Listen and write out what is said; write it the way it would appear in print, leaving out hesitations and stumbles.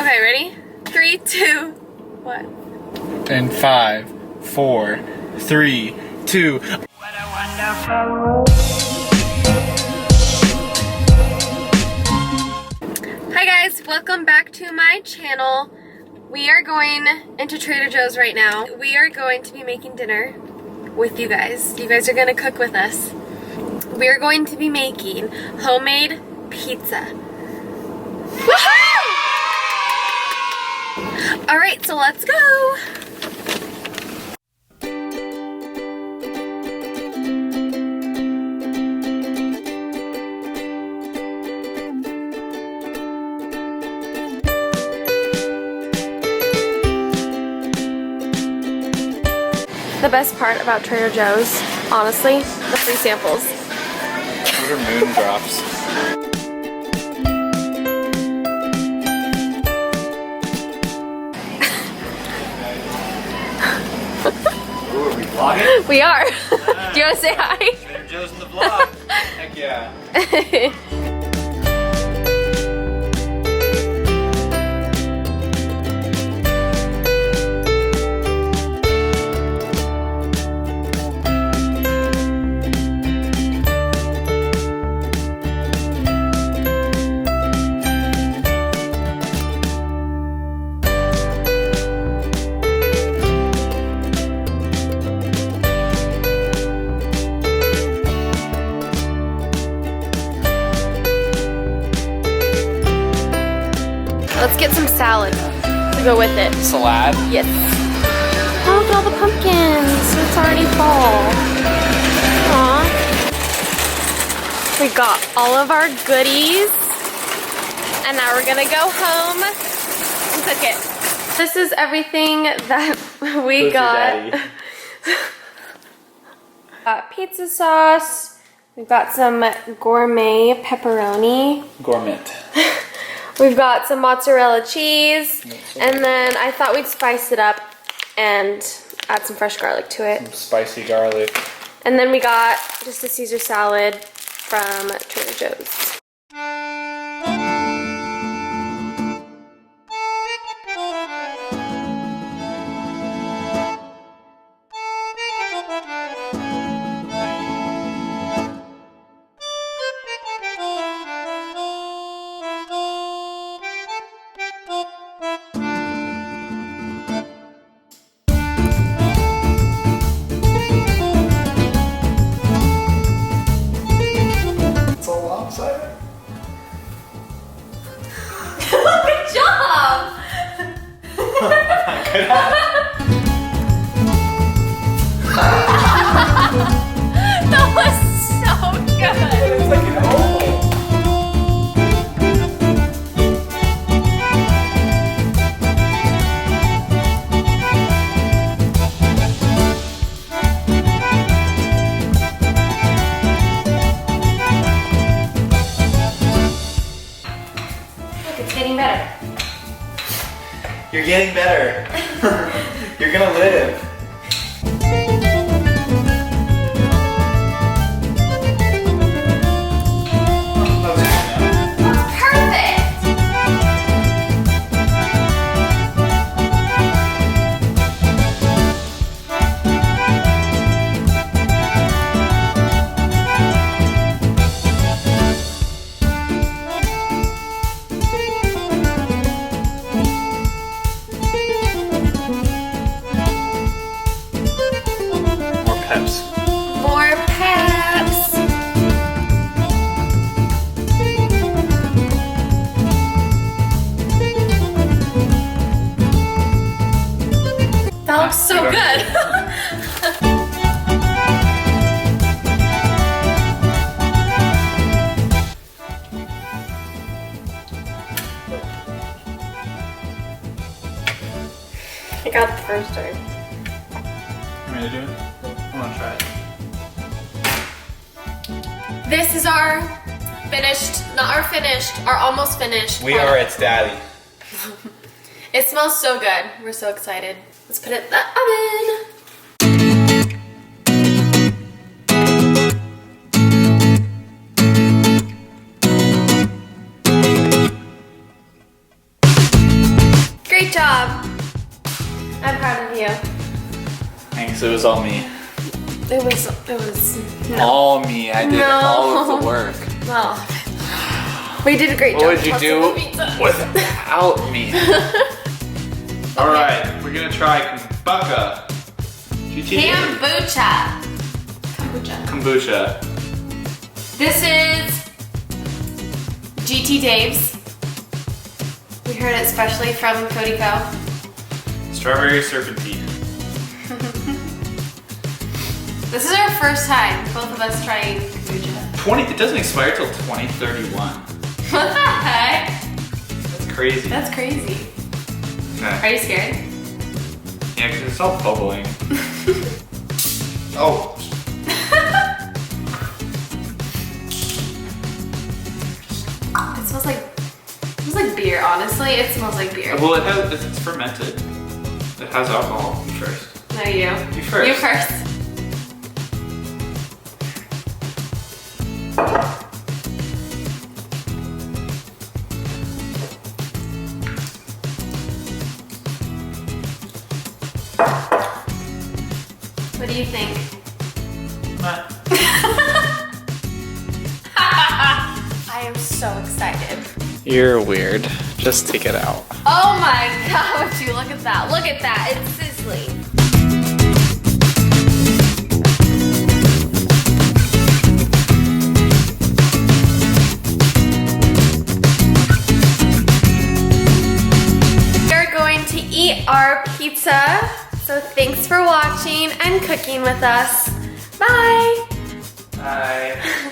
Okay, ready? 3, 2, 1. And 5, 4, 3, 2. What a wonderful. Hi guys, welcome back to my channel. We are going into Trader Joe's right now. We are going to be making dinner with you guys. You guys are gonna cook with us. We are going to be making homemade pizza. Woohoo! All right, so let's go. The best part about Trader Joe's, honestly, the free samples. Those are moon drops. Ooh, are we vlogging? We are. Do you want to say hi? Trader Joe's in the vlog. Heck yeah. Let's get some salad to go with it. Salad? Yes. Oh, look at all the pumpkins. It's already fall. Aww. We got all of our goodies. And now we're gonna go home and cook it. This is everything that we Who's got. your daddy? Got pizza sauce. We've got some gourmet pepperoni. Gourmet. We've got some mozzarella cheese, and then I thought we'd spice it up and add some fresh garlic to it. Some spicy garlic. And then we got just a Caesar salad from Trader Joe's. Good job! That was so good! It's like an oval. Look, it's getting better. You're getting better. You're gonna live. Perfect! More peps. More peps! That looks so good! I got the first time. You ready to do it? I wanna try it. This is our finished, not our finished, our almost finished. We are its daddy. It smells so good. We're so excited. Let's put it in the oven. job. I'm proud of you. Thanks, it was all me. It was, no. All me, I did all of the work. Well, we did a great job. What would you tossing do the pizza. without me? All right, we're gonna try kombucha. GT? Kombucha. Kombucha. This is GT Dave's. We heard it specially from Cody Co. Strawberry serpentine. This is our first time, both of us trying kombucha. It doesn't expire till 2031. What the heck? That's crazy. That's crazy. Okay. Are you scared? Yeah, because it's all bubbling. Oh. It smells like beer, honestly. It smells like beer. Well, it's fermented. It has alcohol. You first. No, you. You first. You first. What do you think? I am so excited. You're weird. Just take it out. Oh my god, would you look at that. Look at that, it's sizzling. We're going to eat our pizza. So thanks for watching and cooking with us. Bye. Bye.